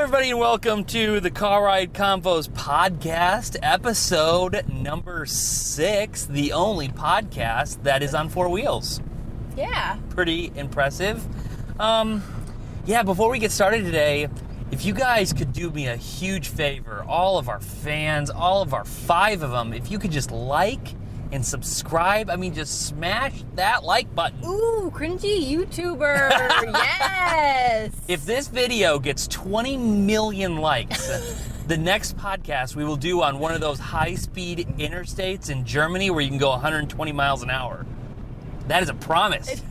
everybody, and welcome to the Car Ride Convos Podcast, episode number 6, the only podcast that is on 4 wheels. Yeah. Pretty impressive. Before we get started today, if you guys could do me a huge favor, all of our fans, all of our 5 of them, if you could just like and subscribe. Just smash that like button. Ooh, cringy YouTuber. Yes. If this video gets 20 million likes, the next podcast we will do on one of those high-speed interstates in Germany where you can go 120 miles an hour. That is a promise.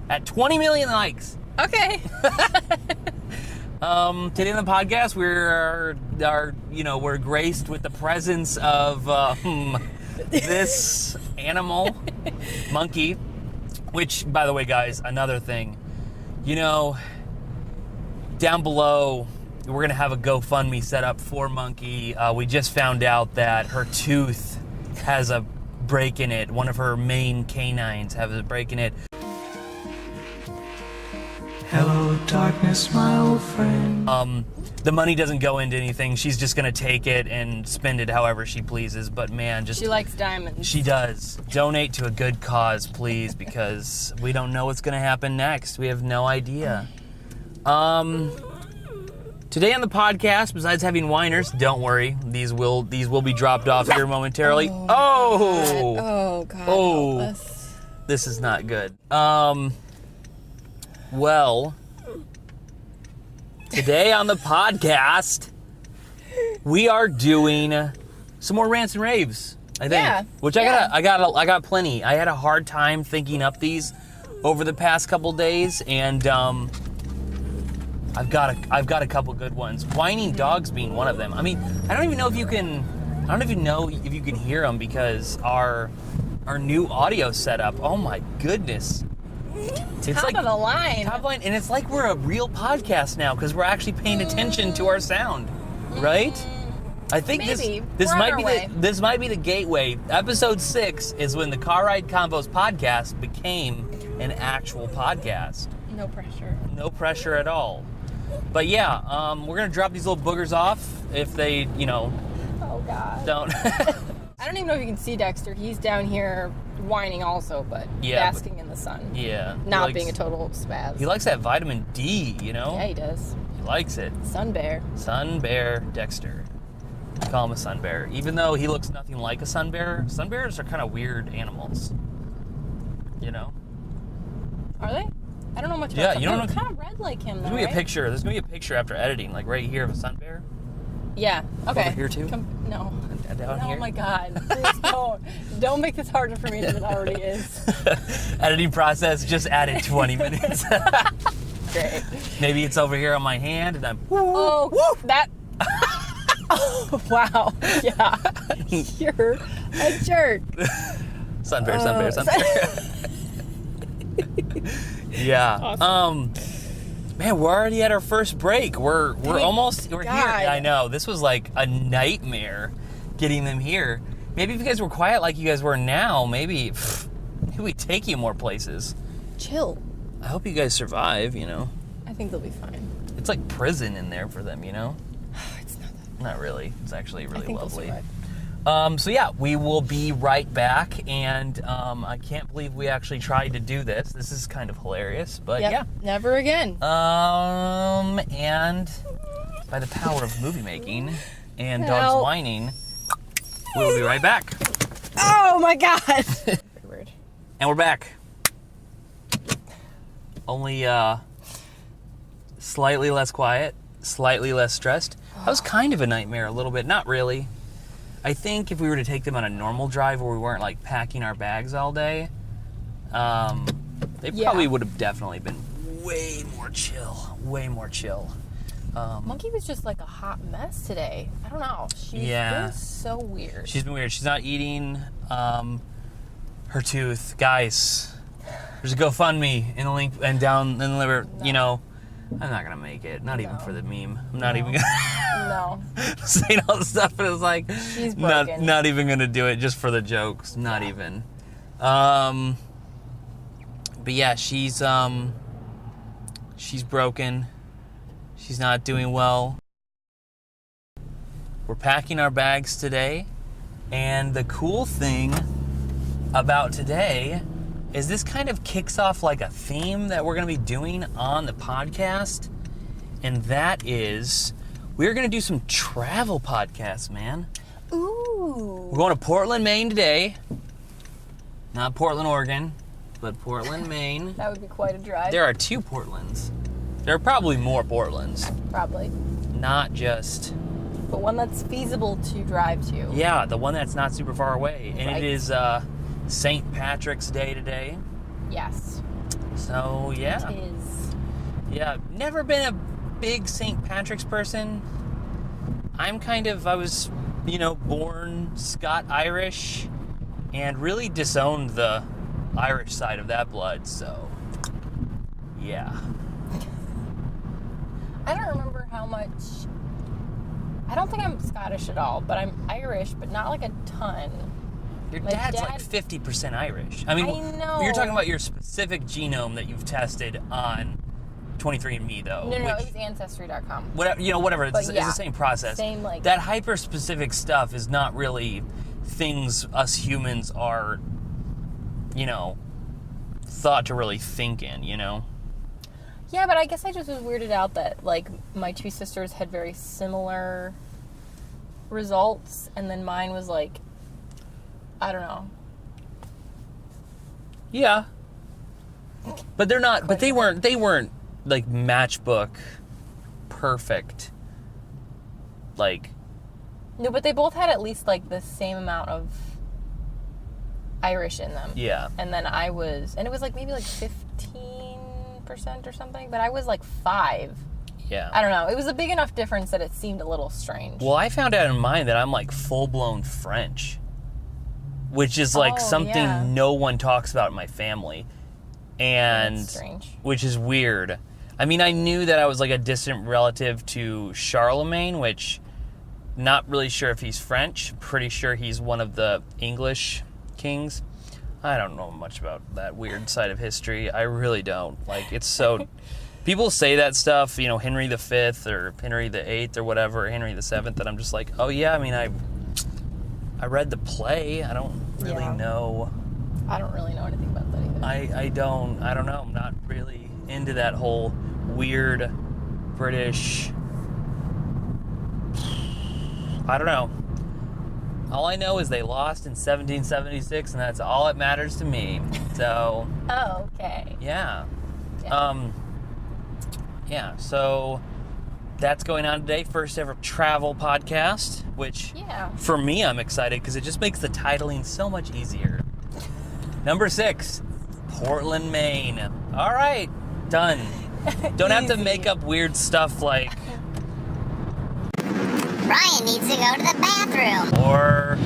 At 20 million likes. Okay. Today on the podcast, we're graced with the presence of this animal, Monkey, which, by the way, guys, another thing, down below, we're going to have a GoFundMe set up for Monkey. We just found out that her tooth has a break in it. One of her main canines has a break in it. Hello, darkness, my old friend. The money doesn't go into anything. She's just going to take it and spend it however she pleases. But man, she likes diamonds. She does. Donate to a good cause, please, because we don't know what's going to happen next. We have no idea. Today on the podcast, besides having whiners, don't worry. These will be dropped off here momentarily. Oh God. Oh. Help us. This is not good. Well, today on the podcast, we are doing some more rants and raves, I think. Yeah. Which I got plenty. I had a hard time thinking up these over the past couple days, and I've got a couple good ones. Whining dogs being one of them. I don't even know if you can hear them because our new audio setup. Oh my goodness. It's Top of the line. Top of the line, and it's like we're a real podcast now because we're actually paying attention to our sound, right? I think Maybe. this We're might on be our way. this might be the gateway. Episode 6 is when the Car Ride Convos Podcast became an actual podcast. No pressure. No pressure at all. But yeah, we're gonna drop these little boogers off if they, Oh God. don't. I don't even know if you can see Dexter. He's down here whining also, but Yeah, basking in the sun. Yeah. Not being a total spaz. He likes that vitamin D, Yeah, he does. He likes it. Sun bear. Sun bear Dexter. We call him a sun bear. Even though he looks nothing like a sun bear, sun bears are kind of weird animals. Are they? I don't know much about Yeah, them. you don't They're know- kind of red like him, though, There's right? gonna be a picture after editing, like right here of a sun bear. Yeah. Okay. Over here too? No. Down Oh here. my God! Please don't make this harder for me than it already is. Editing process just added 20 minutes. Great. Maybe it's over here on my hand, and I'm. Oh, that. Oh, wow. Yeah. You're a jerk. Sun bear, sun bear, sun bear. Yeah. Awesome. Man, we're already at our first break. We're Thank here. God. I know. This was like a nightmare getting them here. Maybe if you guys were quiet like you guys were now, maybe we take you more places. Chill. I hope you guys survive, I think they'll be fine. It's like prison in there for them, It's not that. Not really. It's actually I really think lovely. they'll survive. So yeah, we will be right back, and I can't believe we actually tried to do this. This is kind of hilarious, but Yep. yeah. Never again. And by the power of movie making and dogs Help. whining, we'll be right back. Oh my God. Weird. And we're back. Only slightly less quiet, slightly less stressed. That was kind of a nightmare a little bit. Not really. I think if we were to take them on a normal drive where we weren't like packing our bags all day, they Yeah. probably would have definitely been way more chill. Way more chill. Monkey was just like a hot mess today. I don't know. She's been so weird. She's been weird. She's not eating her tooth. Guys, there's a GoFundMe in the link and down in the liver. I'm not gonna make it. Not even for the meme. I'm not even gonna No. saying all the stuff, but it's like She's broken. not even gonna do it just for the jokes. Not even. But yeah, she's broken. She's not doing well. We're packing our bags today. And the cool thing about today is this kind of kicks off like a theme that we're going to be doing on the podcast. And that is, we're going to do some travel podcasts, man. Ooh. We're going to Portland, Maine today. Not Portland, Oregon, but Portland, Maine. That would be quite a drive. There are 2 Portlands. There are probably more Portlands. Probably. Not just... But one that's feasible to drive to. Yeah, the one that's not super far away. And Right. it is St. Patrick's Day today. Yes. So, yeah. It is. Yeah, never been a big St. Patrick's person. I was, born Scot-Irish and really disowned the Irish side of that blood, so, yeah. I don't remember how much... I don't think I'm Scottish at all, but I'm Irish, but not like a ton. Your My dad's dad- like 50% Irish. I mean, I know. You're talking about your specific genome that you've tested on 23andMe, though. No, it which- was Ancestry.com. whatever. It's But yeah, the same process. same, like- that hyper-specific stuff is not really things us humans are, thought to really think in, Yeah, but I guess I just was weirded out that, like, my 2 sisters had very similar results, and then mine was, like, I don't know. Yeah. But they're not, but they weren't, like, matchbook perfect. Like... No, but they both had at least, like, the same amount of Irish in them. Yeah. And then I was, and it was, like, maybe, like, 15% or something, but I was, like, 5. Yeah. I don't know. It was a big enough difference that it seemed a little strange. Well, I found out in mine that I'm, like, full-blown French. Which is, like, Oh, something yeah. no one talks about in my family. And... That's strange. Which is weird. I mean, I knew that I was, like, a distant relative to Charlemagne, which... Not really sure if he's French. Pretty sure he's one of the English kings. I don't know much about that weird side of history. I really don't. Like, it's so... People say that stuff, Henry V or Henry VIII or whatever, or Henry VII, and I'm just like, oh yeah, I mean, I read the play. I don't really Yeah. know. I don't really know anything about that either. I don't know. I'm not really into that whole weird British... I don't know. All I know is they lost in 1776, and that's all that matters to me. So, Oh, okay. yeah. Yeah. Yeah, so that's going on today. First ever travel podcast, which Yeah. for me, I'm excited because it just makes the titling so much easier. Number 6, Portland, Maine. All right, done. Don't have to Easy. make up weird stuff like... Ryan needs to go to the bathroom. Or...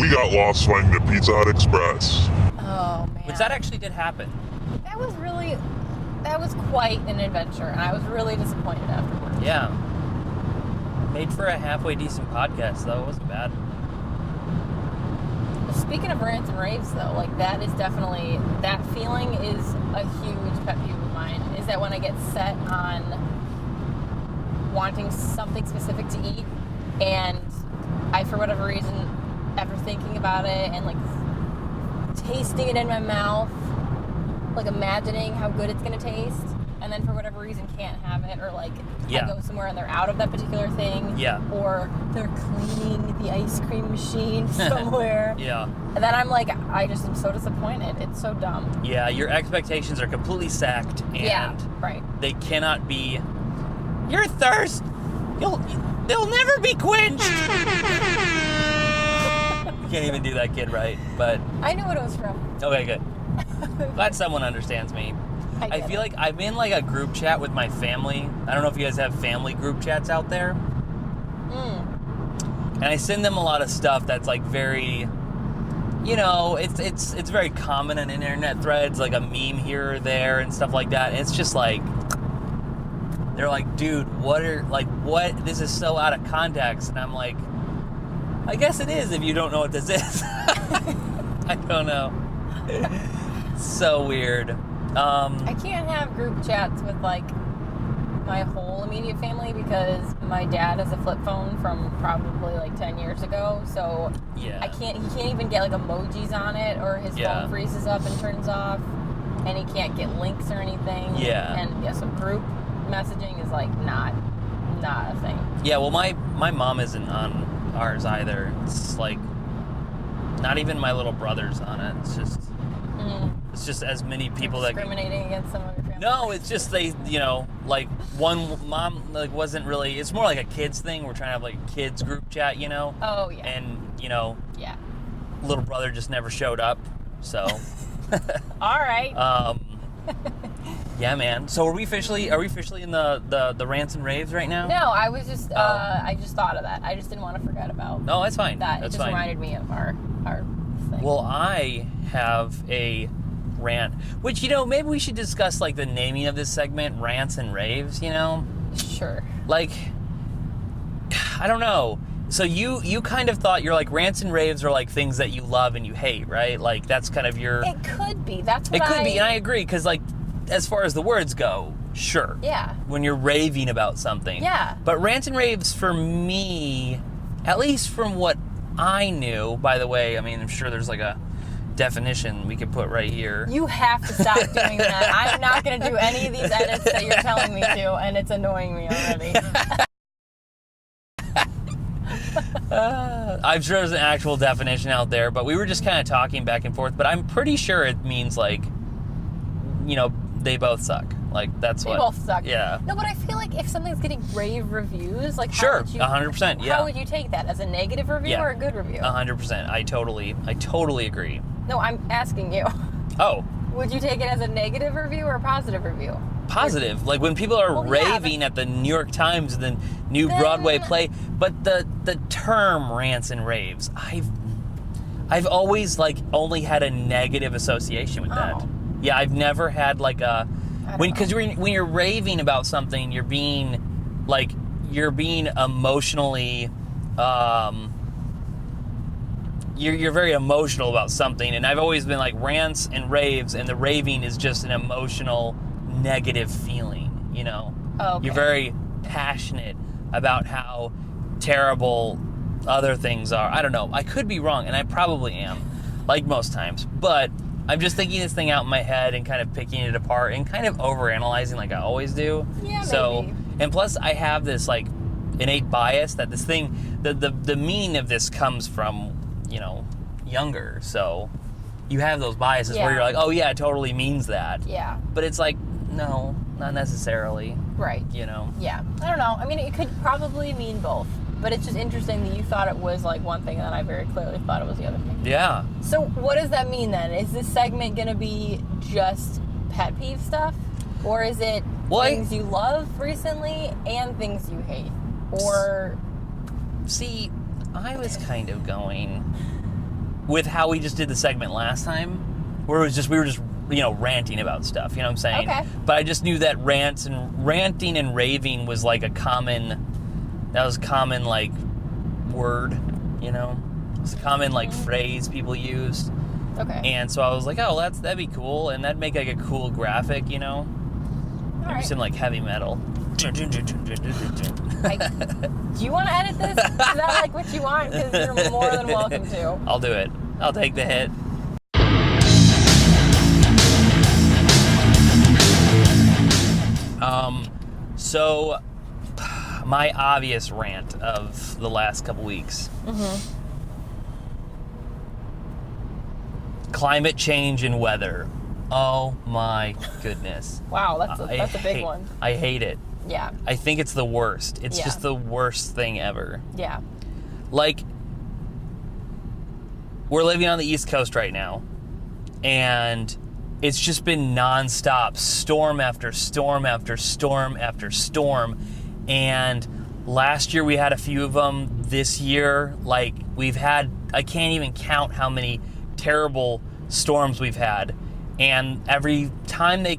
We got lost swinging to Pizza Hut Express. Oh, man. Which that actually did happen. That was quite an adventure, and I was really disappointed afterwards. Yeah. Made for a halfway decent podcast, though. It wasn't bad. Speaking of rants and raves, though, like, that is definitely, that feeling is a huge pet peeve of mine, is that when I get set on wanting something specific to eat, and I, for whatever reason, after thinking about it and, like, tasting it in my mouth, like, imagining how good it's going to taste, and then for whatever reason can't have it, or, like, Yeah. I go somewhere and they're out of that particular thing, Yeah. or they're cleaning the ice cream machine somewhere, Yeah. and then I'm like, I just am so disappointed. It's so dumb. Yeah, your expectations are completely sacked, and Yeah, right. they cannot be... Your thirst, they'll never be quenched! You can't even do that kid right, but... I knew what it was from. Okay, good. Glad someone understands me. I get feel it. like I'm in, like, a group chat with my family. I don't know if you guys have family group chats out there. And I send them a lot of stuff that's, like, very... it's very common in internet threads, like a meme here or there and stuff like that. And it's just like... They're like, dude, what? This is so out of context. And I'm like, I guess it is if you don't know what this is. I don't know. So weird. I can't have group chats with, like, my whole immediate family because my dad has a flip phone from probably like 10 years ago, so Yeah. he can't even get like emojis on it, or his phone freezes up and turns off, and he can't get links or anything. Yeah. And so group messaging is like not a thing. Yeah, well, my mom isn't on ours either. It's like not even my little brother's on it. It's just as many people that discriminating against some of your family. No, it's just they, like one mom like wasn't really. It's more like a kids thing. We're trying to have like a kids group chat, Oh yeah. And yeah. little brother just never showed up. So. All right. Yeah, man. So are we officially in the rants and raves right now? No, I was just I just thought of that. I just didn't want to forget about No, that's fine. that. That's It just fine. reminded me of our thing. Well, I have a rant, which, maybe we should discuss, like, the naming of this segment, rants and raves, Sure. Like, I don't know. So you kind of thought rants and raves are, like, things that you love and you hate, right? Like, that's kind of your... It could be. That's what It could be, and I agree, because, like, as far as the words go, sure. Yeah. When you're raving about something. Yeah. But rants and raves, for me, at least from what I knew, by the way, I mean, I'm sure there's, like, a definition we could put right here. You have to stop doing that. I'm not going to do any of these edits that you're telling me to, and it's annoying me already. I'm sure there's an actual definition out there, but we were just kind of talking back and forth. But I'm pretty sure it means, like, they both suck. Like, that's They what... both suck. Yeah. No, but I feel like if something's getting rave reviews, like, Sure, how would you, 100%, yeah. How would you take that? As a negative review Yeah. or a good review? 100%. I totally agree. No, I'm asking you. Oh, Would you take it as a negative review or a positive review? positive. Like, when people are Well, yeah, raving at the New York Times and the new Broadway play, but the term rants and raves, I've always, like, only had a negative association with that. Oh. Yeah, I've never had, like, a... Because know. when you're raving about something, you're being emotionally... You're very emotional about something, and I've always been like rants and raves, and the raving is just an emotional negative feeling, Oh, okay. You're very passionate about how terrible other things are. I don't know. I could be wrong, and I probably am, like most times, but I'm just thinking this thing out in my head and kind of picking it apart and kind of overanalyzing like I always do. Yeah, so, maybe. And plus I have this like innate bias that this thing, the meaning of this comes from, younger. So you have those biases where Yeah. you're like, oh yeah, it totally means that. Yeah. But it's like, no, not necessarily, Right. Yeah. I don't know. I mean, it could probably mean both. But it's just interesting that you thought it was like one thing, and then I very clearly thought it was the other thing. Yeah. So what does that mean then? Is this segment going to be just pet peeve stuff? Or is it things you love recently and things you hate? Or... See, I was kind of going with how we just did the segment last time, where we were just ranting about stuff, you know what I'm saying? Okay. But I just knew that ranting and raving was like a common like word, it's a common like phrase people used. Okay. And so I was like, oh, that'd be cool, and that'd make like a cool graphic, maybe right. some like heavy metal. Do you want to edit this? Is that like what you want? Because you're more than welcome to. I'll do it. I'll take the hit. So my obvious rant of the last couple weeks. Mm-hmm. Climate change and weather. Oh my goodness. Wow, that's a big one. I hate it. Yeah. I think it's the worst. It's Yeah. just the worst thing ever. Yeah. Like, we're living on the East Coast right now, and it's just been nonstop, storm after storm after storm after storm. And last year we had a few of them. This year, like, I can't even count how many terrible storms we've had. And every time they're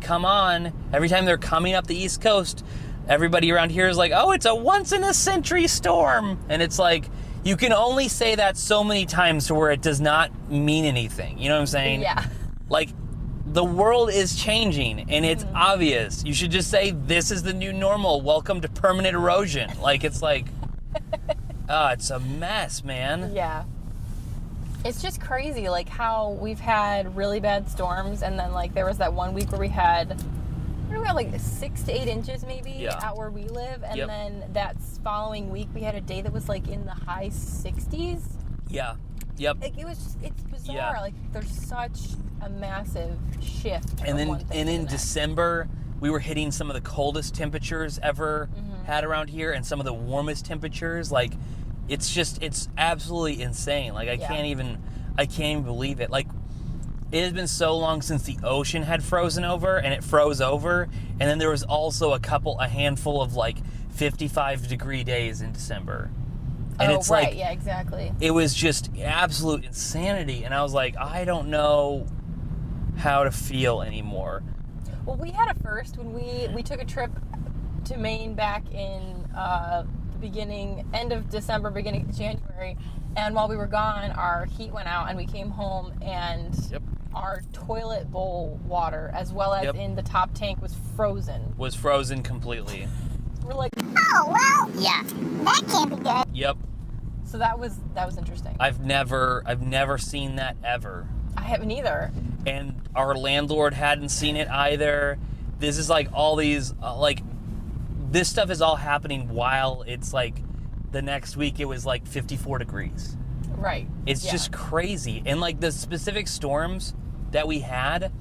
coming up the East Coast, everybody around here is like, oh, it's a once-in-a-century storm. And it's like, you can only say that so many times to where it does not mean anything. You know what I'm saying? Yeah. Like, the world is changing, and it's obvious. You should just say, this is the new normal. Welcome to permanent erosion. Like, it's like, it's a mess, man. Yeah. It's just crazy, like, how we've had really bad storms, and then, like, there was that one week where we had, like 6 to 8 inches maybe out where we live, and then that following week we had a day that was, like, in the high 60s. Yeah. Yep. Like, it's bizarre. Yeah. Like, there's such a massive shift. And from one thing in to the next. December, we were hitting some of the coldest temperatures ever had around here, and some of the warmest temperatures. Like, it's absolutely insane. Like, I can't even believe it. Like, it has been so long since the ocean had frozen over, and it froze over, and then there was also a handful of, like, 55-degree days in December. And it's right. like, Yeah, exactly. It was just absolute insanity, and I was like, I don't know how to feel anymore. Well, we had a first when we took a trip to Maine back in end of December, beginning of January, and while we were gone, our heat went out, and we came home, and our toilet bowl water, as well as in the top tank, was frozen. Was frozen completely. We're like, Oh, well, yeah, that can't be good. Yep. so that was interesting. I've never seen that ever. I haven't either. And our landlord hadn't seen it either. This is like all these, this stuff is all happening while it's like the next week it was like 54 degrees. Right. It's just crazy. And like the specific storms that we had,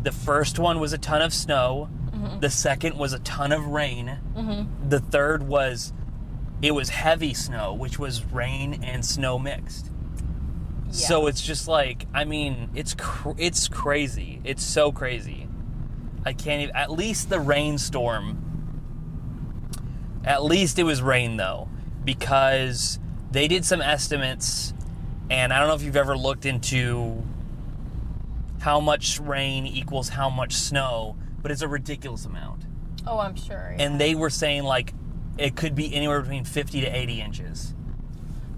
the first one was a ton of snow. The second was a ton of rain. The third was, it was heavy snow, which was rain and snow mixed. Yeah. So it's just like, I mean, it's crazy. It's so crazy. I can't even, at least the rainstorm, at least it was rain though, because they did some estimates, and I don't know if you've ever looked into how much rain equals how much snow, but it's a ridiculous amount. Oh, I'm sure. Yeah. And they were saying like it could be anywhere between 50 to 80 inches.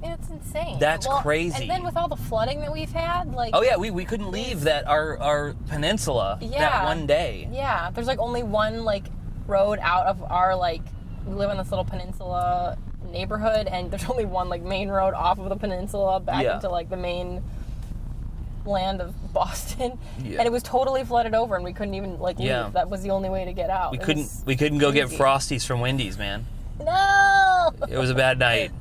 Yeah, it's insane. That's crazy. And then with all the flooding that we've had, like... Oh yeah, we couldn't leave our peninsula that one day. Yeah, there's like only one like road out of our like, we live on this little peninsula neighborhood, and there's only one like main road off of the peninsula back into like the main land of Boston, and it was totally flooded over, and we couldn't even like leave. That was the only way to get out. We couldn't go get Frosties from Wendy's, man. No. It was a bad night.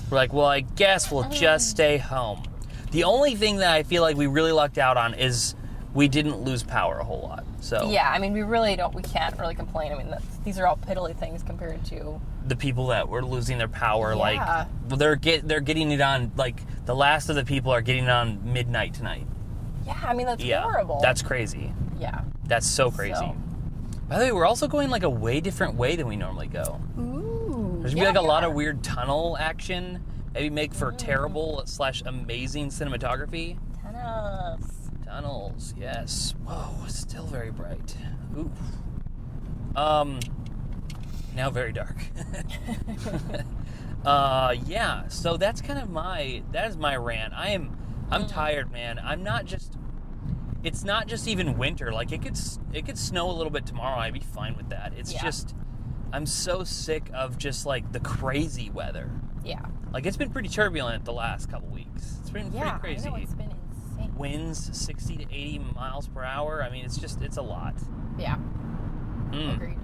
We're like, well, I guess we'll just stay home. The only thing that I feel like we really lucked out on is we didn't lose power a whole lot. So yeah, I mean, we can't really complain. I mean, these are all piddly things compared to the people that were losing their power. Like, they're getting it on, like, the last of the people are getting it on midnight tonight. Yeah, I mean, that's horrible. That's crazy. Yeah. That's so crazy. So. By the way, we're also going like a way different way than we normally go. Ooh. There's gonna be like a lot of weird tunnel action. Maybe make for terrible / amazing cinematography. Tunnels, yes. Whoa, still very bright. Ooh. Now very dark. Yeah, so that's kind of that is my rant. I'm tired, man. It's not just even winter. Like, it could snow a little bit tomorrow. I'd be fine with that. It's just, I'm so sick of just like the crazy weather. Yeah. Like, it's been pretty turbulent the last couple weeks. It's been pretty crazy. I know, it's been insane. Winds 60 to 80 miles per hour. I mean, it's a lot. Yeah. Agreed.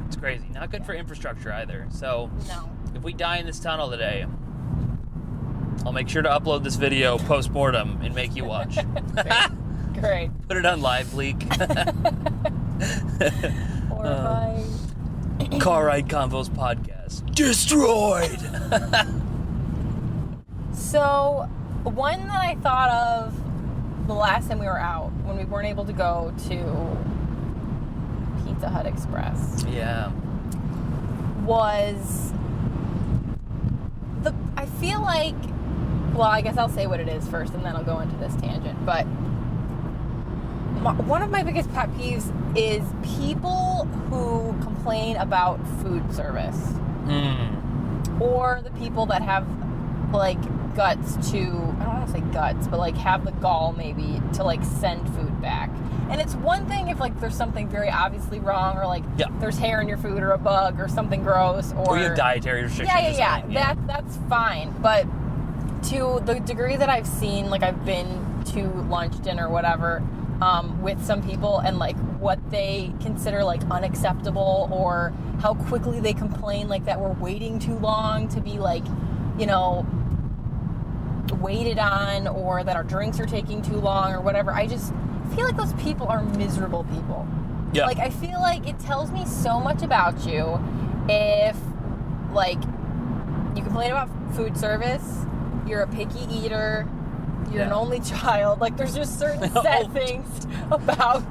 It's crazy. Not good for infrastructure either. So, no. If we die in this tunnel today, I'll make sure to upload this video post-mortem and make you watch. Great. Put it on Live Leak. Horrifying. Car Ride Convos Podcast. Destroyed! So, one that I thought of the last time we were out, when we weren't able to go to Pizza Hut Express. Yeah. Was I feel like, well, I guess I'll say what it is first and then I'll go into this tangent, but one of my biggest pet peeves is people who complain about food service. Or the people that have, like, guts to, I don't want to say guts, but like have the gall maybe to like send food back. And it's one thing if like there's something very obviously wrong, or like there's hair in your food, or a bug, or something gross, or you have dietary restrictions. That's fine. But to the degree that I've seen, like I've been to lunch, dinner, whatever, with some people, and like what they consider like unacceptable, or how quickly they complain like that we're waiting too long to be like, you know, waited on, or that our drinks are taking too long, or whatever. I just feel like those people are miserable people. Yeah. Like, I feel like it tells me so much about you if, like, you complain about food service, you're a picky eater, you're an only child. Like, there's just certain set things about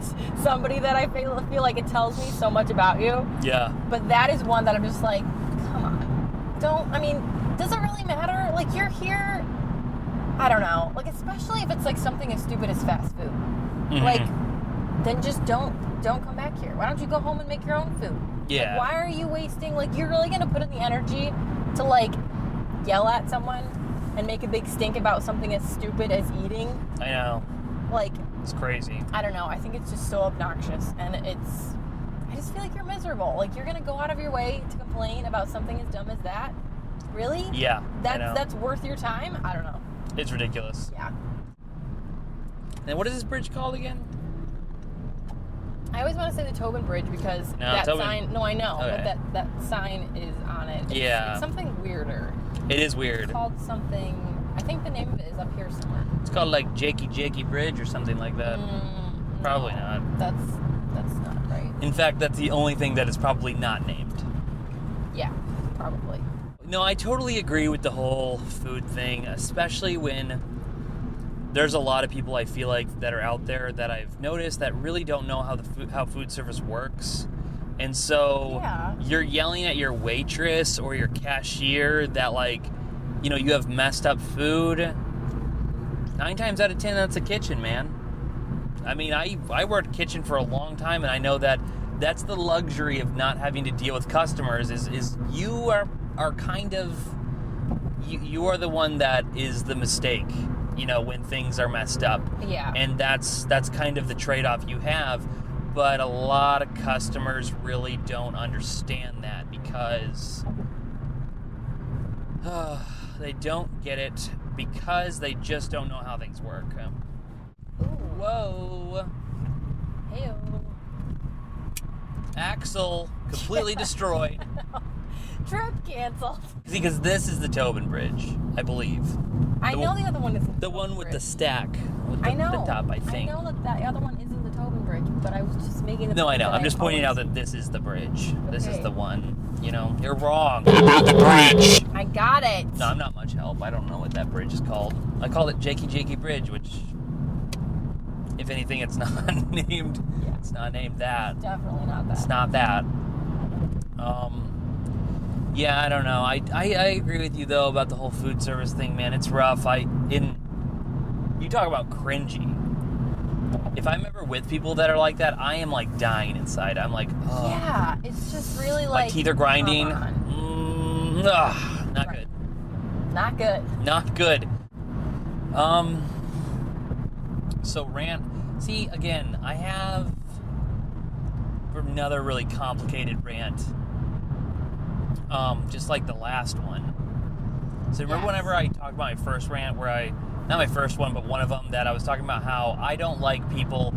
somebody that I feel like it tells me so much about you. Yeah. But that is one that I'm just like, come on. Does it really matter? Like, you're here, I don't know. Like, especially if it's, like, something as stupid as fast food. Mm-hmm. Like, then just don't come back here. Why don't you go home and make your own food? Yeah. Like, why are you wasting, like, you're really going to put in the energy to, like, yell at someone and make a big stink about something as stupid as eating? I know. Like, it's crazy. I don't know. I think it's just so obnoxious, and I just feel like you're miserable. Like, you're going to go out of your way to complain about something as dumb as that? Really? Yeah. That's worth your time? I don't know. It's ridiculous. Yeah. And what is this bridge called again? I always want to say the Tobin Bridge because sign... No, I know. Okay. But that sign is on it. It's something weirder. It is weird. It's called something... I think the name of it is up here somewhere. It's called like Jakey Bridge or something like that. Probably not. That's not right. In fact, that's the only thing that is probably not named. Yeah, probably. No, I totally agree with the whole food thing, especially when there's a lot of people I feel like that are out there that I've noticed that really don't know how food service works. And so you're yelling at your waitress or your cashier that, like, you know, you have messed up food. 9 times out of 10, that's a kitchen, man. I mean, I worked kitchen for a long time, and I know that that's the luxury of not having to deal with customers is you are kind of, you are the one that is the mistake, you know, when things are messed up. Yeah. And that's kind of the trade-off you have. But a lot of customers really don't understand that because they don't get it because they just don't know how things work. Ooh. Whoa. Hey-o. Axle completely destroyed. Trip canceled. See, because this is the Tobin Bridge, I believe. I know the other one is the one with the stack with the top, I think. I know that the other one isn't the Tobin Bridge, but I was just making the point. No, I know. I'm just pointing out that this is the bridge. Okay. This is the one. You know, you're wrong. About the bridge. I got it. No, I'm not much help. I don't know what that bridge is called. I called it Jakey Bridge, which, if anything, it's not named. Yeah. It's not named that. Definitely not that. It's not that. Yeah, I don't know. I agree with you, though, about the whole food service thing, man. It's rough. You talk about cringy. If I'm ever with people that are like that, I am, like, dying inside. I'm like, oh. Yeah, it's just really, like... My teeth are grinding. Not good. Not good. Not good. So, rant... See, again, I have another really complicated rant. Just like the last one. So remember whenever I talked about my first rant not my first one, but one of them that I was talking about how I don't like people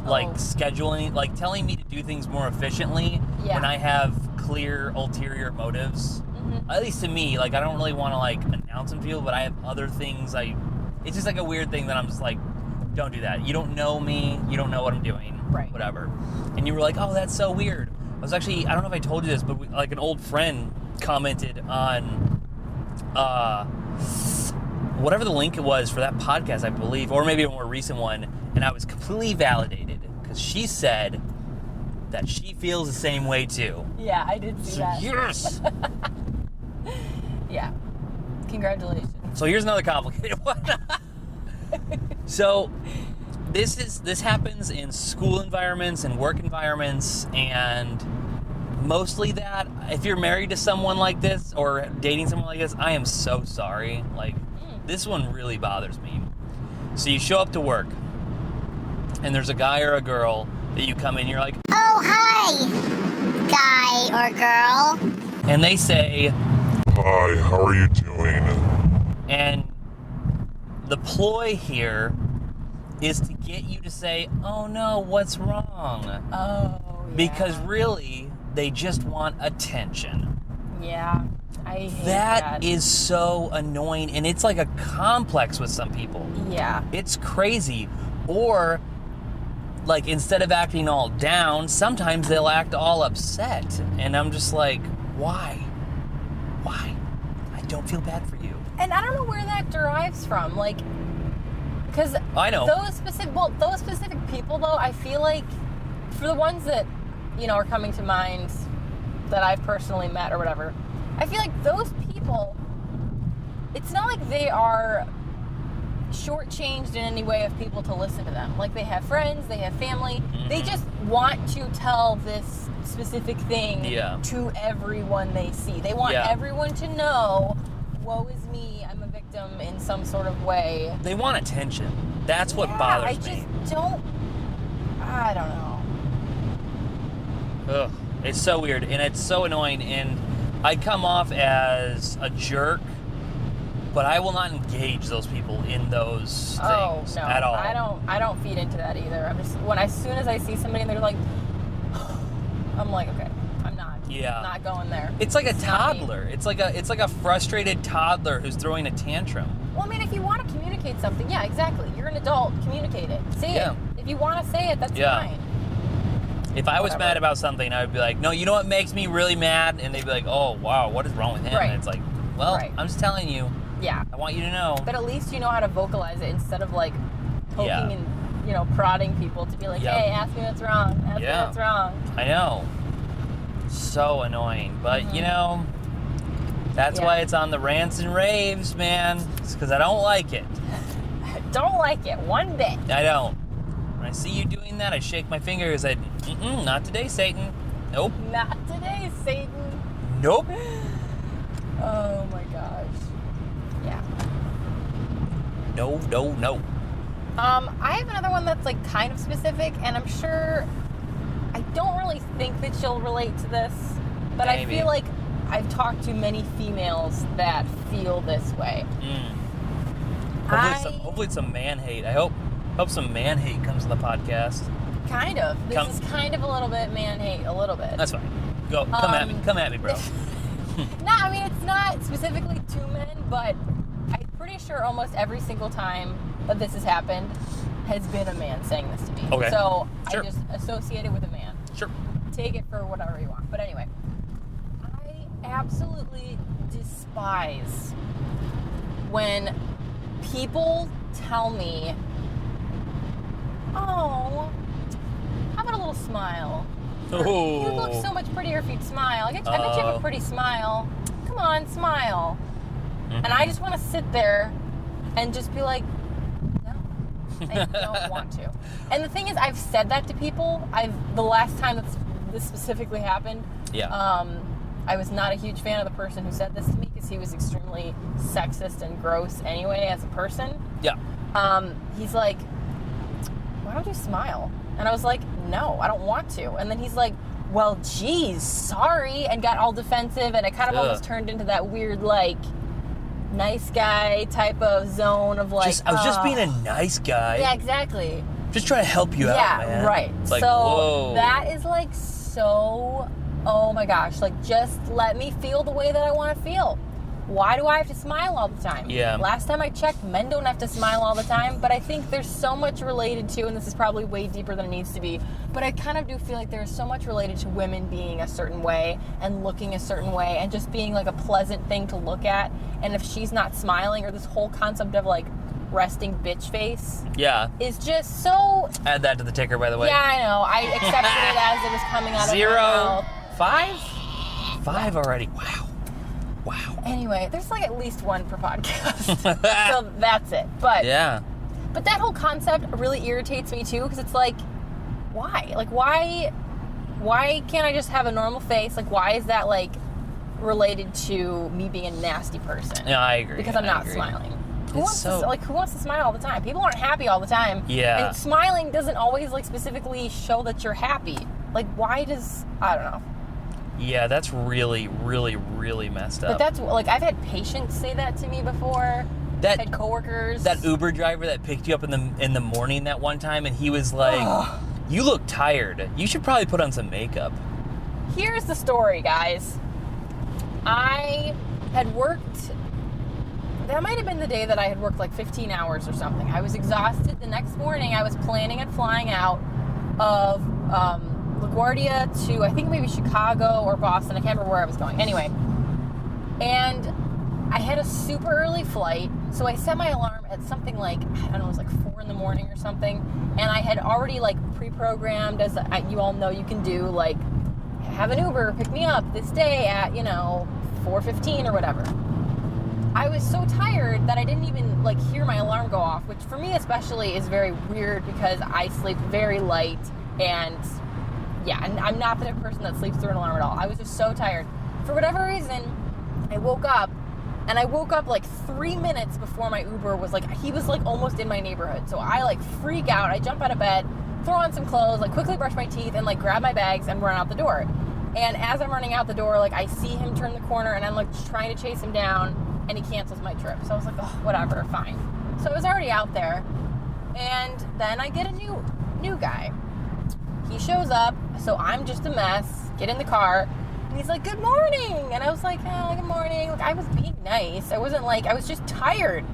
like scheduling, like telling me to do things more efficiently when I have clear ulterior motives. Mm-hmm. At least to me, like I don't really want to like announce them to people, but I have other things it's just like a weird thing that I'm just like, don't do that. You don't know me. You don't know what I'm doing. Right. Whatever. And you were like, oh, that's so weird. I was actually, I don't know if I told you this, but like an old friend commented on whatever the link it was for that podcast, I believe, or maybe a more recent one, and I was completely validated because she said that she feels the same way too. Yeah, I did see that. Yes! Yeah. Congratulations. So here's another complicated one. So this happens in school environments and work environments, and mostly that. If you're married to someone like this or dating someone like this, I am so sorry. Like, this one really bothers me. So you show up to work, and there's a guy or a girl that you come in, you're like, Oh, hi, guy or girl. and they say, Hi, how are you doing? and the ploy here is to get you to say, oh no, what's wrong? Oh, yeah. Because really, they just want attention. Yeah, I hate That is so annoying, and it's like a complex with some people. Yeah. It's crazy. Or, like, instead of acting all down, sometimes they'll act all upset. And I'm just like, why? Why? I don't feel bad for you. And I don't know where that derives from. Like, because I know. those specific people, though, I feel like for the ones that, you know, are coming to mind that I've personally met or whatever, I feel like those people, it's not like they are shortchanged in any way of people to listen to them. Like, they have friends, they have family. Mm-hmm. They just want to tell this specific thing to everyone they see. They want everyone to know, woe is me, I'm a victim in some sort of way. They want attention. That's what bothers me. I don't know. Ugh. It's so weird, and it's so annoying, and I come off as a jerk, but I will not engage those people in those things at all. I don't feed into that either. I'm just, as soon as I see somebody and they're like, I'm like, okay, I'm not going there. It's like a toddler. It's like a frustrated toddler who's throwing a tantrum. Well, I mean, if you want to communicate something, yeah, exactly. You're an adult, communicate it. Say it. If you want to say it, that's fine. If I was mad about something, I would be like, no, you know what makes me really mad? And they'd be like, oh, wow, what is wrong with him? Right. And it's like, well, I'm just telling you. Yeah. I want you to know. But at least you know how to vocalize it instead of like poking and, you know, prodding people to be like, hey, ask me what's wrong. Ask me what's wrong. I know. So annoying. But, you know, that's why it's on the rants and raves, man. It's because I don't like it. I don't like it one bit. I don't. When I see you doing that, I shake my fingers. Not today, Satan. Nope. Not today, Satan. Nope. Oh my gosh. Yeah. No. I have another one that's like kind of specific, and I'm sure I don't really think that she'll relate to this, but I feel like I've talked to many females that feel this way. Hopefully it's some man hate. I hope some man hate comes to the podcast. Kind of. This is kind of a little bit man hate, a little bit. That's fine. Go. Come at me. Come at me, bro. No, I mean, it's not specifically to men, but I'm pretty sure almost every single time that this has happened has been a man saying this to me. Okay. So Sure. I just associate it with a man. Sure. Take it for whatever you want. But anyway, I absolutely despise when people tell me, oh, how about a little smile? Oh. You look so much prettier if you'd smile. I bet you have a pretty smile. Come on, smile. And I just want to sit there and just be like, no, I don't want to. And the thing is, I've said that to people. The last time that this specifically happened, I was not a huge fan of the person who said this to me because he was extremely sexist and gross anyway as a person. Yeah. He's like, why don't you smile? And I was like, no, I don't want to. And then he's like, well, geez, sorry, and got all defensive, and it kind of almost turned into that weird, like, nice guy type of zone of like, I was just being a nice guy. Yeah, exactly. Just trying to help you out, man. Yeah, right. It's like, so whoa. that is like so, oh my gosh, like just let me feel the way that I want to feel. Why do I have to smile all the time? Yeah. Last time I checked, men don't have to smile all the time, but I think there's so much related to, and this is probably way deeper than it needs to be, but I kind of do feel like there's so much related to women being a certain way and looking a certain way and just being like a pleasant thing to look at. And if she's not smiling, or this whole concept of like resting bitch face is just so... Add that to the ticker, by the way. Yeah, I know. I accepted it as it was coming out of my mouth. 5? 5 already. Wow. Anyway, there's like at least one per podcast. So that's it. But but that whole concept really irritates me too, because it's like, why? Like, why can't I just have a normal face? Like, why is that like related to me being a nasty person? Yeah, I agree. Because I'm not smiling. Who wants to smile all the time? People aren't happy all the time. Yeah. And smiling doesn't always like specifically show that you're happy. Like, why does, I don't know. Yeah, that's really, really, really messed up. But that's, like, I've had patients say that to me before. I've had coworkers. That Uber driver that picked you up in the morning that one time, and he was like, you look tired. You should probably put on some makeup. Here's the story, guys. I had worked, that might have been the day that I had worked like 15 hours or something. I was exhausted. The next morning, I was planning on flying out of LaGuardia to, I think maybe Chicago or Boston. I can't remember where I was going. Anyway, and I had a super early flight, so I set my alarm at something like, I don't know, it was like 4 in the morning or something, and I had already like pre-programmed, as you all know you can do, like, have an Uber pick me up this day at, 4:15 or whatever. I was so tired that I didn't even like hear my alarm go off, which for me especially is very weird because I sleep very light, and yeah, and I'm not the type of person that sleeps through an alarm at all. I was just so tired. For whatever reason, I woke up, and I woke up like 3 minutes before my Uber was like, he was like almost in my neighborhood. So I like freak out. I jump out of bed, throw on some clothes, like quickly brush my teeth, and like grab my bags and run out the door. And as I'm running out the door, like I see him turn the corner, and I'm like trying to chase him down, and he cancels my trip. So I was like, oh, whatever, fine. So I was already out there, and then I get a new guy. He shows up, so I'm just a mess, get in the car, and he's like, good morning. And I was like, oh, good morning. Like, I was being nice. I wasn't like, I was just tired.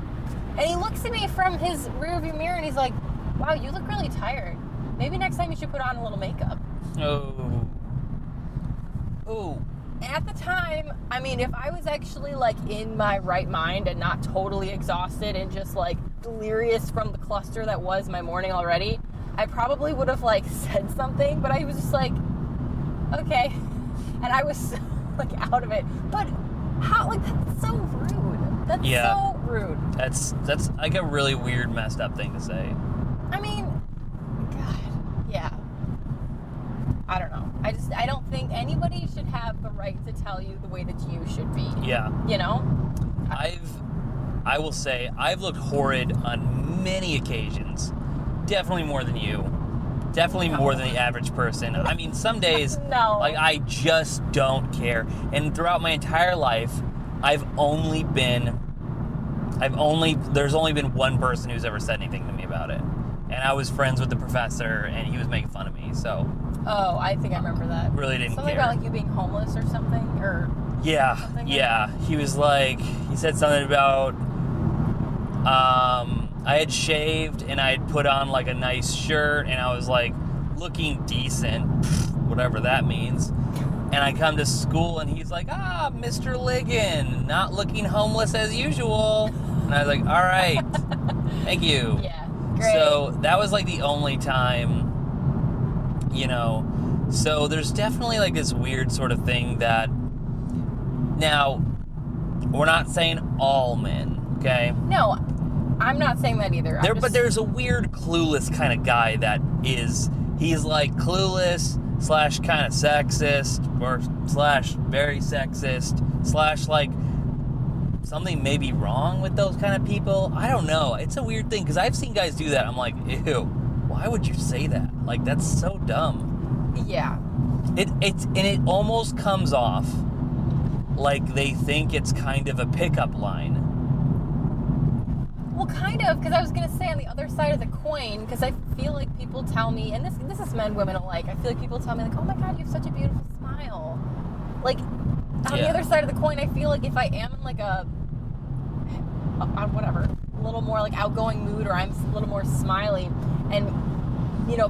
And he looks at me from his rearview mirror, and he's like, wow, you look really tired. Maybe next time you should put on a little makeup. Oh. At the time, I mean, if I was actually like in my right mind and not totally exhausted and just like delirious from the cluster that was my morning already, I probably would have like said something, but I was just like, okay. And I was so like out of it. But how, like, that's so rude. That's so rude. That's like a really weird, messed up thing to say. I mean, God, yeah. I don't know. I don't think anybody should have the right to tell you the way that you should be. Yeah. You know? I will say, I've looked horrid on many occasions. Definitely more than you. Definitely more than the average person. I mean, some days, like, I just don't care. And throughout my entire life, there's only been one person who's ever said anything to me about it. And I was friends with the professor, and he was making fun of me, so. Oh, I think I remember that. Really didn't something care. About, like, you being homeless or something, or. Yeah, something yeah. Like he was like, he said something about, I had shaved, and I had put on, like, a nice shirt, and I was, like, looking decent, whatever that means. And I come to school, and he's like, Mr. Ligon, not looking homeless as usual. And I was like, all right, thank you. Yeah, great. So that was, like, the only time, So there's definitely, like, this weird sort of thing that, now, we're not saying all men, okay? No, I'm not saying that either. But there's a weird clueless kind of guy that he's like clueless / kind of sexist or / very sexist / like something may be wrong with those kind of people. I don't know. It's a weird thing because I've seen guys do that. I'm like, ew, why would you say that? Like, that's so dumb. Yeah. It almost comes off like they think it's kind of a pickup line. Well, kind of, because I was going to say on the other side of the coin, because I feel like people tell me, and this is men, women alike, I feel like people tell me, like, oh my God, you have such a beautiful smile. Like, on the other side of the coin, I feel like if I am in, like, a little more, like, outgoing mood, or I'm a little more smiley, and,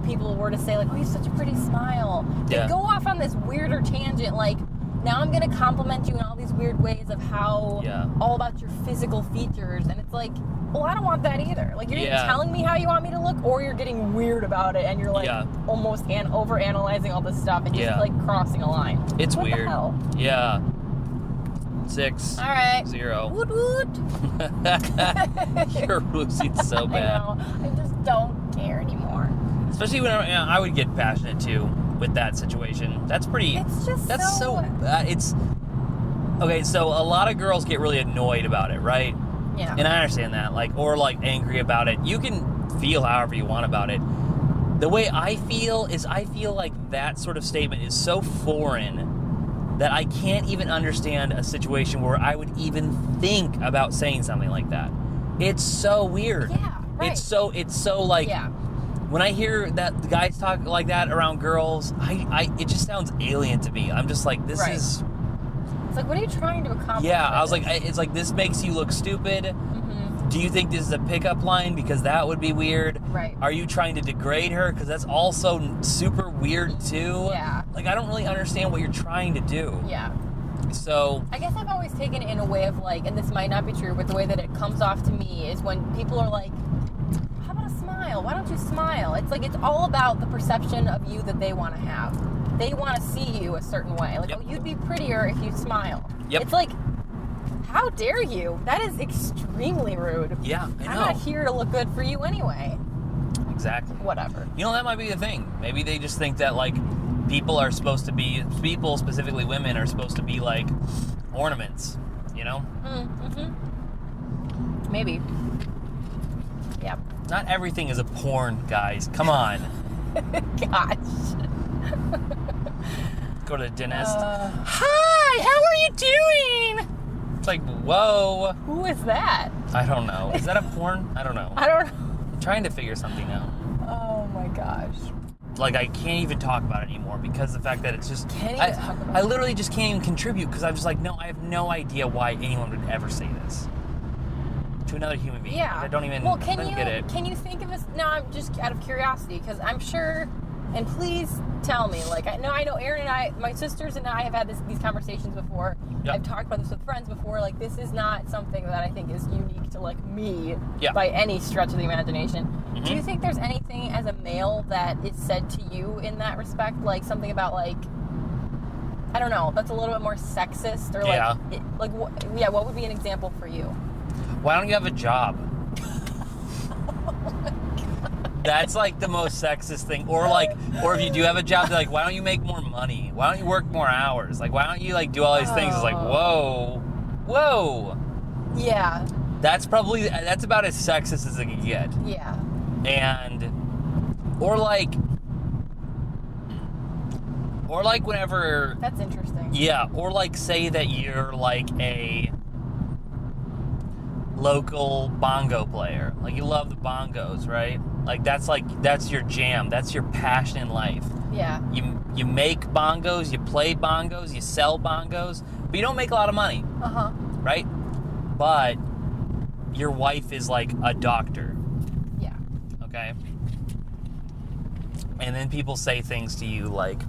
people were to say, like, oh, you have such a pretty smile, they go off on this weirder tangent, like, now I'm going to compliment you in all these weird ways of how, all about your physical features, and it's like, well, I don't want that either. Like, you're either telling me how you want me to look, or you're getting weird about it, and you're, like, almost over-analyzing all this stuff, and just, like, crossing a line. It's what weird. The hell? Yeah. 6. All right. 0. Woot woot. You're losing so bad. I know. I just don't care anymore. Especially when I would get passionate, too, with that situation. That's pretty... It's just it's... Okay, so a lot of girls get really annoyed about it, right? Yeah. And I understand that, like, or like angry about it. You can feel however you want about it. The way I feel is I feel like that sort of statement is so foreign that I can't even understand a situation where I would even think about saying something like that. It's so weird. Yeah, right. It's so like, Yeah. when I hear that the guys talk like that around girls, it just sounds alien to me. I'm just like, this Right. is... It's like, what are you trying to accomplish? Yeah, I was with like, this? it's like, this makes you look stupid. Mm-hmm. Do you think this is a pickup line? Because that would be weird. Right. Are you trying to degrade her? Because that's also super weird, too. Yeah. Like, I don't really understand what you're trying to do. Yeah. So... I guess I've always taken it in a way of like, and this might not be true, but the way that it comes off to me is when people are like, how about a smile? Why don't you smile? It's like, it's all about the perception of you that they want to have. They want to see you a certain way. Like, Yep. oh, you'd be prettier if you smile. Yep. It's like, how dare you? That is extremely rude. Yeah, I know. I'm not here to look good for you anyway. Exactly. Whatever. You know, that might be the thing. Maybe they just think that, like, people, specifically women, are supposed to be, like, ornaments, you know? Mm-hmm. Maybe. Yeah. Not everything is a porn, guys. Come on. Gosh. Go to the dentist. Hi, how are you doing? It's like, whoa. Who is that? I don't know. Is that a porn? I don't know. I don't know. I'm trying to figure something out. Oh my gosh. Like, I can't even talk about it anymore because the fact that it's just... Can't even talk about I literally just can't even contribute because I'm just like, no, I have no idea why anyone would ever say this to another human being. Yeah. Like, I don't even Well, I don't get it. Can you think of us? No, I'm just out of curiosity because I'm sure. And please tell me. Like, I know Aaron and I, my sisters and I have had these conversations before. Yep. I've talked about this with friends before. Like, this is not something that I think is unique to like me Yeah. by any stretch of the imagination. Mhm. Do you think there's anything as a male that is said to you in that respect? Like something about like, I don't know, that's a little bit more sexist or like, Yeah. What would be an example for you? Why don't you have a job? That's like the most sexist thing. Or if you do have a job, they're like, why don't you make more money? Why don't you work more hours? Like, why don't you like do all these things? It's like, whoa. Yeah. That's about as sexist as it can get. Yeah. Or like whenever, That's interesting. yeah, or like say that you're like a local bongo player. Like, you love the bongos, right? Like, that's your jam. That's your passion in life. Yeah. You make bongos, you play bongos, you sell bongos, but you don't make a lot of money, Uh-huh. right? But your wife is like a doctor, Yeah. okay? And then people say things to you like,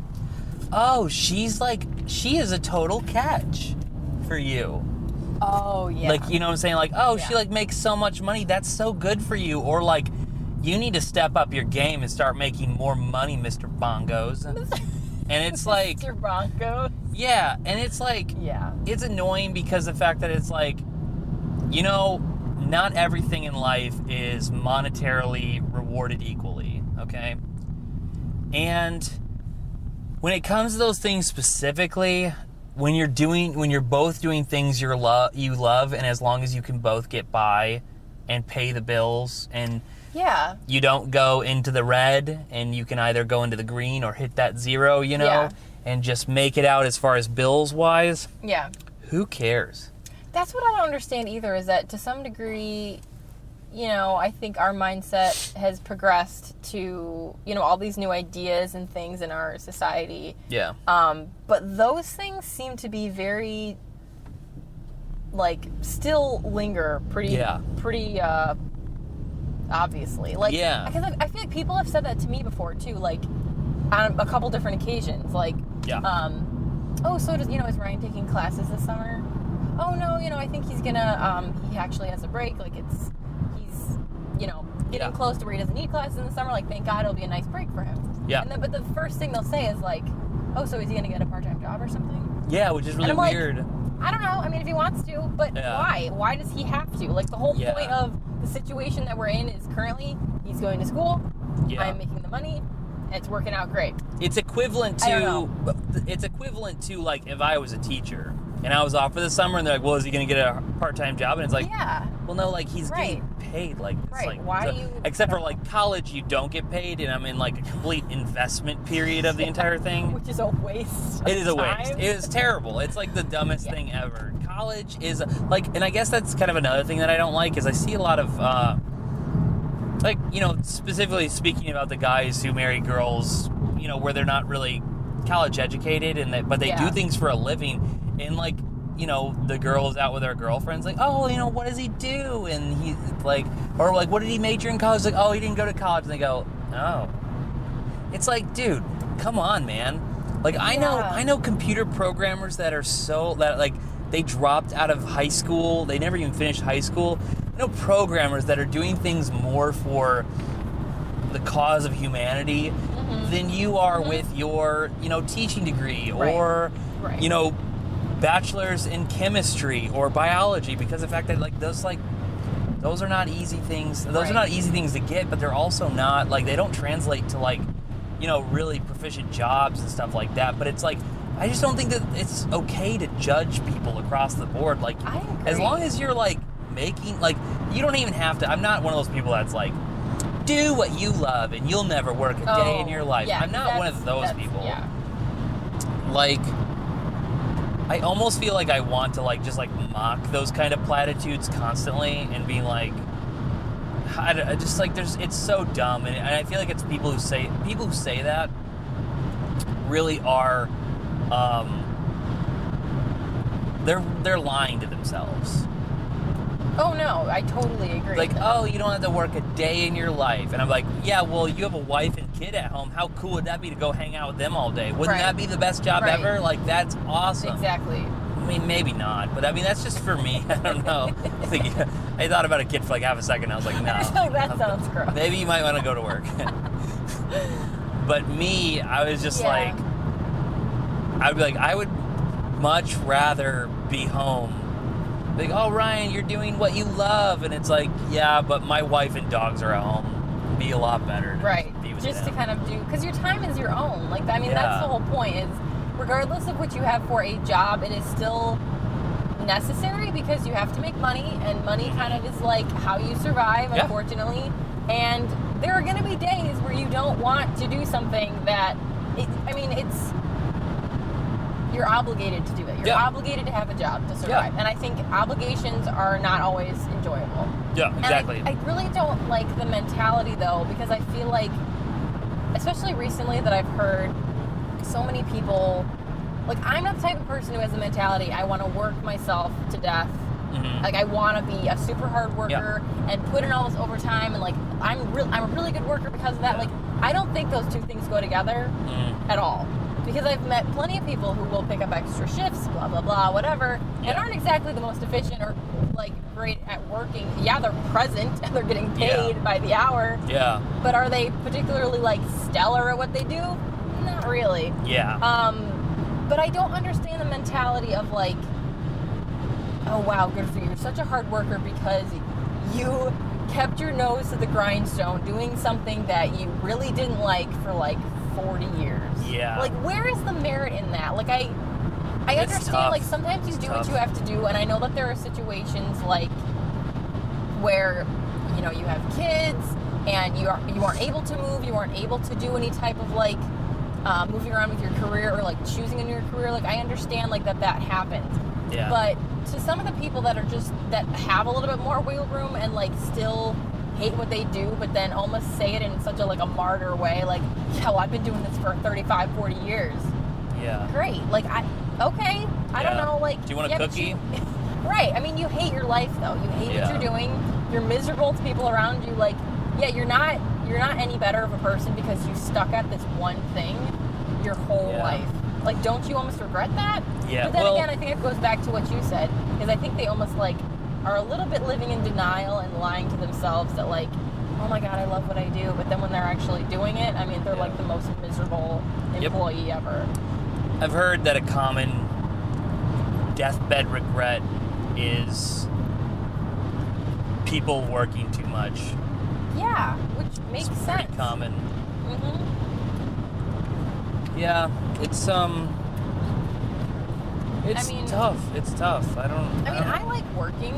oh, she is a total catch for you. Oh, yeah. Like, you know what I'm saying? Like, oh, she Yeah. like makes so much money. That's so good for you. Or like, you need to step up your game and start making more money, Mr. Bongos. And it's like, Mr. Bronco. yeah. And it's like, Yeah. it's annoying because the fact that it's like, you know, not everything in life is monetarily rewarded equally, okay? And when it comes to those things specifically, when you're both doing things you love, and as long as you can both get by and pay the bills, and Yeah. you don't go into the red, and you can either go into the green or hit that zero, you know, Yeah. and just make it out as far as bills wise, Yeah. who cares? That's what I don't understand either, is that to some degree, you know, I think our mindset has progressed to, you know, all these new ideas and things in our society. Yeah. But those things seem to be very, like, still linger pretty obviously. Like, Yeah. Because I feel like people have said that to me before, too, like, on a couple different occasions. Like, Yeah. oh, so does, you know, is Ryan taking classes this summer? Oh, no, you know, I think he's gonna, he actually has a break. Like, he's, you know, getting Yeah. close to where he doesn't need classes in the summer. Like, thank God it'll be a nice break for him. Yeah. And then, but the first thing they'll say is, like, oh, so is he gonna get a part-time job or something? Yeah, which is really I'm like, weird. I don't know. I mean, if he wants to, but Yeah. why? Why does he have to? Like, the whole Yeah. point of the situation that we're in is currently he's going to school, Yeah. I'm making the money, It's working out great. It's equivalent I don't to like if I was a teacher and I was off for the summer and they're like, well, is he going to get a part-time job? And it's like, Yeah. well, no, like he's Right. getting paid. Like, it's Right. like, Why so- do you- except I for don't like college, you don't get paid, and I'm in like a complete investment period of the entire thing. Which is a waste. It is a of waste. time. It is terrible. It's like the dumbest Yeah. thing ever. College is like, and I guess that's kind of another thing that I don't like is I see a lot of, like, you know, specifically speaking about the guys who marry girls, you know, where they're not really college educated but they Yeah. do things for a living, and like, you know, the girl's out with her girlfriends, like, oh, you know, what does he do? And he like, or like, what did he major in college? Like, oh, he didn't go to college. And they go, oh. It's like, dude, come on, man. Like, I know computer programmers that are like, they dropped out of high school. They never even finished high school. I know programmers that are doing things more for the cause of humanity than you are with your, you know, teaching degree or, Right. you know, bachelor's in chemistry or biology, because of the fact that like those are not easy things. Those are not easy things to get, but they're also not like, they don't translate to like, you know, really proficient jobs and stuff like that. But it's like, I just don't think that it's okay to judge people across the board. Like, I agree. as long as you're like making, like, you don't even have to. I'm not one of those people that's like, do what you love and you'll never work a day in your life. Yeah, I'm not one of those people. Yeah. Like, I almost feel like I want to like just like mock those kind of platitudes constantly and be like, I just like it's so dumb, and I feel like it's people who say that really are they're lying to themselves. Oh no, I totally agree. Like, oh, you don't have to work a day in your life, and I'm like, yeah, well, you have a wife and kid at home. How cool would that be to go hang out with them all day? Wouldn't that be the best job ever? Like, that's awesome. Exactly. I mean, maybe not, but I mean, that's just for me. I don't know. I thought about a kid for like half a second. I was like, no. That sounds gross. Maybe you might want to go to work. But me, I was just like, I'd be like, I would much rather be home. Like, oh, Ryan, you're doing what you love. And it's like, yeah, but my wife and dogs are at home. It'd be a lot better. To be with Just them. to kind of do, because your time is your own. Like, I mean, Yeah. that's the whole point is, regardless of what you have for a job, it is still necessary because you have to make money, and money kind of is like how you survive, unfortunately. And there are going to be days where you don't want to do something that, you're obligated to do it. You're obligated to have a job to survive. And I think obligations are not always enjoyable. Yeah, exactly. And I really don't like the mentality, though, because I feel like, especially recently, that I've heard so many people, like, I'm not the type of person who has the mentality, I want to work myself to death. Mm-hmm. Like, I want to be a super hard worker and put in all this overtime, and like, I'm a really good worker because of that. Like, I don't think those two things go together at all. Because I've met plenty of people who will pick up extra shifts, blah, blah, blah, whatever, and aren't exactly the most efficient or, like, great at working. Yeah, they're present and they're getting paid by the hour. Yeah. But are they particularly, like, stellar at what they do? Not really. Yeah. But I don't understand the mentality of, like, oh, wow, good for you. You're such a hard worker because you kept your nose to the grindstone doing something that you really didn't like for, like, 40 years. Yeah. Like, where is the merit in that? Like, I It's understand, tough. like, sometimes you It's do tough. what you have to do, and I know that there are situations, like, where, you know, you have kids, and you aren't able to move, you aren't able to do any type of, like, moving around with your career, or, like, choosing a new career. Like, I understand, like, that happens. Yeah. But to some of the people that have a little bit more wiggle room and, like, still hate what they do, but then almost say it in such a, like, a martyr way, like, yeah, well, I've been doing this for 35, 40 years. Yeah. Great. Like, I don't know, like... Do you want a cookie? Right. I mean, you hate your life, though. You hate what you're doing. You're miserable to people around you. Like, yeah, you're not any better of a person because you stuck at this one thing your whole life. Like, don't you almost regret that? Yeah. But then again, I think it goes back to what you said, because I think they almost, like, are a little bit living in denial and lying to themselves that, like, oh my God, I love what I do. But then when they're actually doing it, I mean, they're like the most miserable employee ever. I've heard that a common deathbed regret is people working too much. Yeah, which makes It's sense. pretty common. Yeah, it's tough. It's tough. I like working.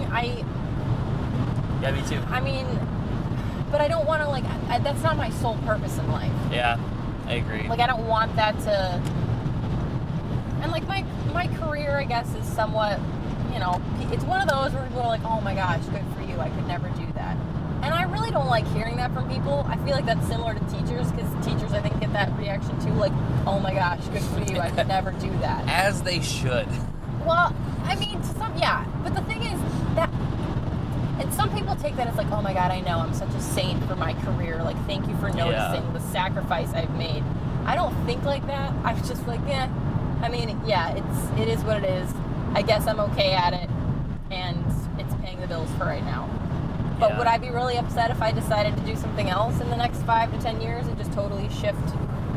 Yeah, me too. I mean, but I don't want to that's not my sole purpose in life. Yeah, I agree. Like, I don't want that to, and like my career, I guess, is somewhat, it's one of those where people are like, oh my gosh, good for you, I could never do that. And I really don't like hearing that from people. I feel like that's similar to teachers, because teachers, I think, get that reaction too, like, oh my gosh, good for you, I could never do that. As they should. Well, I mean, but the thing is that, and some people take that as like, oh my God, I know, I'm such a saint for my career, like, thank you for noticing the sacrifice I've made. I don't think like that. I'm just like, I mean, it is what it is. I guess I'm okay at it, and it's paying the bills for right now. But would I be really upset if I decided to do something else in the next 5 to 10 years and just totally shift?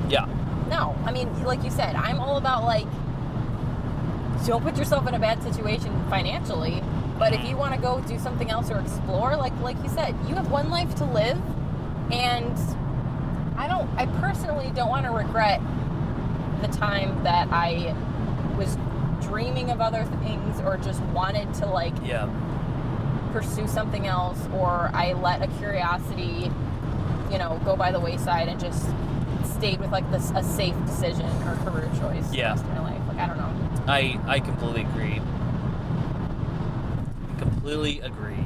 Yeah. No. I mean, like you said, I'm all about, like, don't put yourself in a bad situation financially, but if you want to go do something else or explore, like you said, you have one life to live, and I personally don't want to regret the time that I was dreaming of other things or just wanted to, like, pursue something else, or I let a curiosity, go by the wayside and just stayed with, like, a safe decision or career choice the rest of my life. Like, I don't know. I completely agree.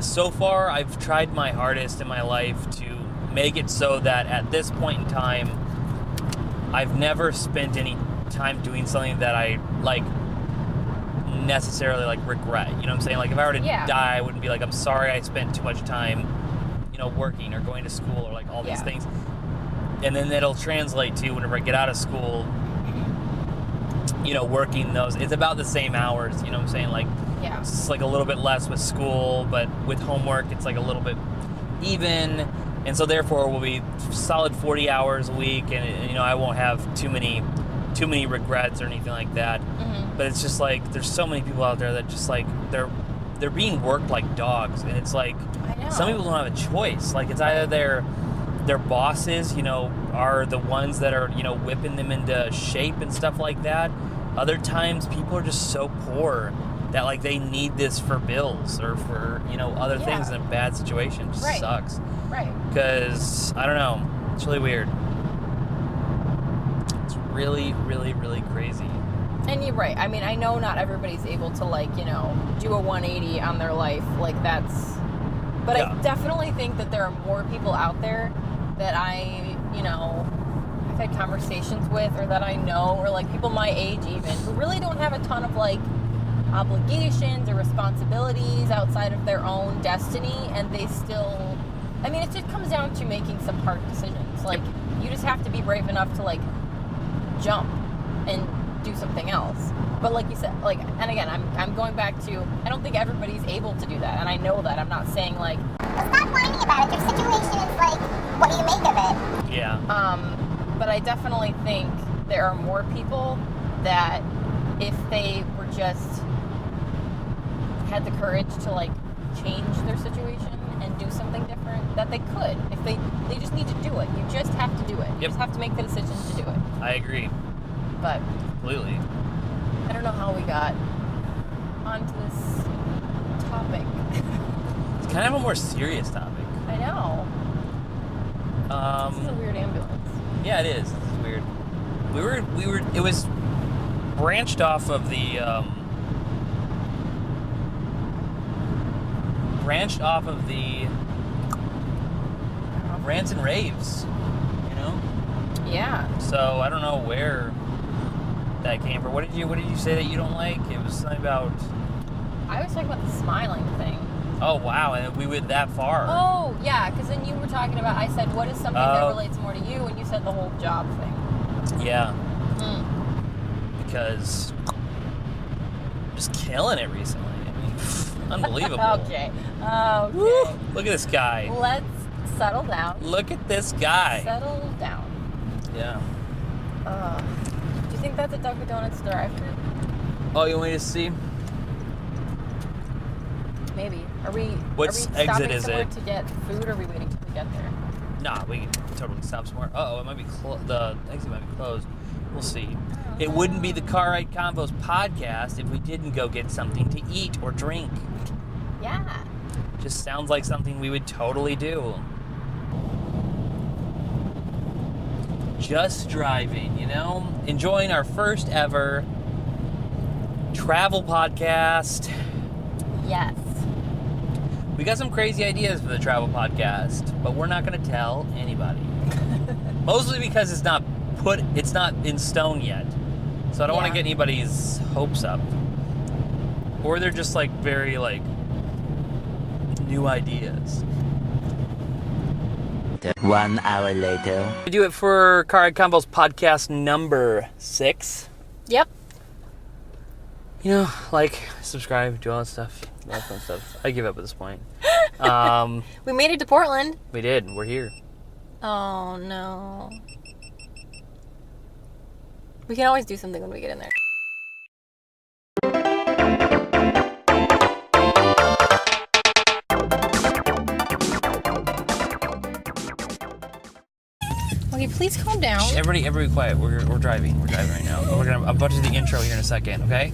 So far I've tried my hardest in my life to make it so that at this point in time, I've never spent any time doing something that I, like, necessarily, like, regret. You know what I'm saying? Like, if I were to die, I wouldn't be like, I'm sorry I spent too much time, working or going to school or, like, all these things. And then it'll translate to whenever I get out of school, working those. It's about the same hours, you know what I'm saying? Like, it's like a little bit less with school, but with homework, it's like a little bit even. And so therefore we'll be solid 40 hours a week, and I won't have too many regrets or anything like that. Mm-hmm. But it's just like, there's so many people out there that just, like, they're being worked like dogs, and it's like, some people don't have a choice. Like, it's either their bosses, are the ones that are, whipping them into shape and stuff like that. Other times people are just so poor that, like, they need this for bills or for, other things in a bad situation. It just sucks. Right. Because, I don't know, it's really weird. It's really, really, really crazy. And you're right. I mean, I know not everybody's able to, like, do a 180 on their life. Like, that's... But I definitely think that there are more people out there that I've had conversations with, or that I know, or, like, people my age even, who really don't have a ton of, like, obligations or responsibilities outside of their own destiny, and they still... I mean, it just comes down to making some hard decisions. Like, you just have to be brave enough to, like, jump and do something else. But like you said, like, and again, I'm going back to, I don't think everybody's able to do that, and I know that. I'm not saying, like, well, stop whining about it. Your situation is like, what do you make of it? Yeah. But I definitely think there are more people that, if they were just had the courage to, like, change their situation and do something different, that they could. If they just need to do it. You just have to do it. You just have to make the decision to do it. I agree. But completely. I don't know how we got onto this topic. It's kind of a more serious topic. I know. This is a weird ambulance. Yeah, it is. It's weird. It was branched off of the rants and raves, Yeah. So I don't know where that came from. What did you say that you don't like? It was something about... I was talking about the smiling thing. Oh, wow, and we went that far. Oh, yeah, because then you were talking about, I said, what is something that relates more to you? And you said the whole job thing. Yeah. Because just killing it recently. I mean, unbelievable. Okay. Woo, look at this guy. Let's settle down. Look at this guy. Settle down. Yeah. Do you think that's a Dunkin' Donuts drive-thru? Oh, you want me to see? Maybe. Are we What exit stopping is somewhere it? to get food, or are we waiting till we get there? Nah, we can totally stop somewhere. Uh-oh, it might be the exit might be closed. We'll see. It wouldn't be the Car Ride Convos podcast if we didn't go get something to eat or drink. Yeah. Just sounds like something we would totally do. Just driving, you know? Enjoying our first ever travel podcast. Yes. We got some crazy ideas for the travel podcast, but we're not going to tell anybody. Mostly because it's not in stone yet. So I don't want to get anybody's hopes up. Or they're just like very like new ideas. 1 hour later. We do it for Car Ride Convos podcast number 6. Yep. You know, like, subscribe, do all that stuff. All that fun stuff. I give up at this point. We made it to Portland. We did. We're here. Oh, no. We can always do something when we get in there. Okay, please calm down. Everybody quiet. We're driving. We're driving right now. I'm about to do the intro here in a second, okay?